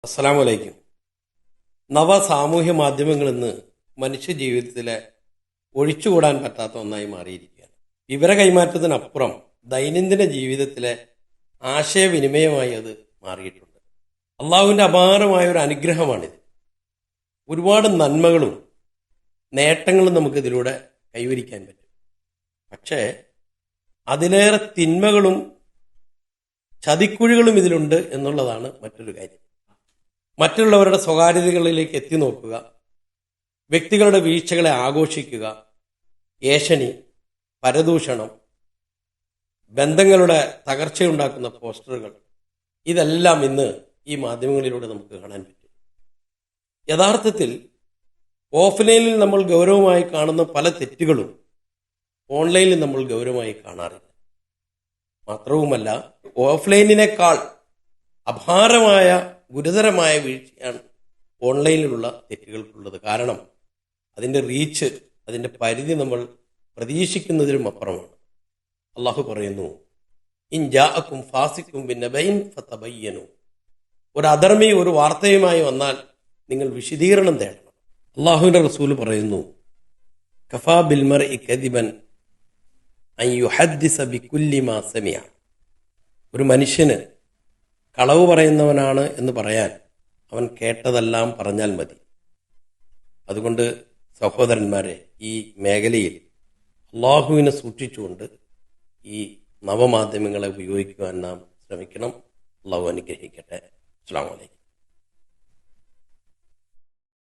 അസ്സലാമു അലൈക്കും. നവ സാമൂഹ്യ മാധ്യമങ്ങൾ ഇന്ന് മനുഷ്യ ജീവിതത്തിലെ ഒഴിച്ചുകൂടാൻ പറ്റാത്ത ഒന്നായി മാറിയിരിക്കുകയാണ്. വിവര കൈമാറ്റത്തിനപ്പുറം ദൈനംദിന ജീവിതത്തിലെ ആശയവിനിമയമായി അത് മാറിയിട്ടുണ്ട്. അള്ളാഹുവിൻ്റെ അപാരമായ ഒരു അനുഗ്രഹമാണിത്. ഒരുപാട് നന്മകളും നേട്ടങ്ങളും നമുക്കിതിലൂടെ കൈവരിക്കാൻ പറ്റും. പക്ഷേ അതിലേറെ തിന്മകളും ചതിക്കുഴികളും ഇതിലുണ്ട് എന്നുള്ളതാണ് മറ്റൊരു കാര്യം. മറ്റുള്ളവരുടെ സ്വകാര്യതകളിലേക്ക് എത്തി നോക്കുക, വ്യക്തികളുടെ വീഴ്ചകളെ ആഘോഷിക്കുക, ഏഷണി, പരദൂഷണം, ബന്ധങ്ങളുടെ തകർച്ചയുണ്ടാക്കുന്ന പോസ്റ്ററുകൾ, ഇതെല്ലാം ഇന്ന് ഈ മാധ്യമങ്ങളിലൂടെ നമുക്ക് കാണാൻ പറ്റും. യഥാർത്ഥത്തിൽ ഓഫ്ലൈനിൽ നമ്മൾ ഗൗരവമായി കാണുന്ന പല തെറ്റുകളും ഓൺലൈനിൽ നമ്മൾ ഗൗരവമായി കാണാറില്ല. മാത്രവുമല്ല, ഓഫ്ലൈനിനേക്കാൾ അപാരമായ ഗുരുതരമായ വീഴ്ചയാണ് ഓൺലൈനിലുള്ള തെറ്റുകൾക്കുള്ളത്. കാരണം അതിൻ്റെ റീച്ച്, അതിൻ്റെ പരിധി നമ്മൾ പ്രതീക്ഷിക്കുന്നതിലും അപ്പുറമാണ്. അള്ളാഹു പറയുന്നു, ഇൻ ജാഅക്കും ഫാസിക്കും ബിനബഇൻ ഫതബയ്യനു. ഒരു അധർമ്മി ഒരു വാർത്തയുമായി വന്നാൽ നിങ്ങൾ വിശദീകരണം തേടണം. അള്ളാഹുവിൻ്റെ റസൂൽ പറയുന്നു, കഫാ ബിൽ മർഇ കദിബൻ അൻ യുഹദ്ദിസ ബികുല്ലി മാ സമിഅ. ഒരു മനുഷ്യന് കളവ് പറയുന്നവനാണ് എന്ന് പറയാൻ അവൻ കേട്ടതെല്ലാം പറഞ്ഞാൽ മതി. അതുകൊണ്ട് സഹോദരന്മാരെ, ഈ മേഖലയിൽ അള്ളാഹുവിനെ സൂക്ഷിച്ചുകൊണ്ട് ഈ നവമാധ്യമങ്ങളെ ഉപയോഗിക്കുവാൻ നാം ശ്രമിക്കണം. അള്ളാഹു അനുഗ്രഹിക്കട്ടെ. അസ്സലാമു അലൈക്കും.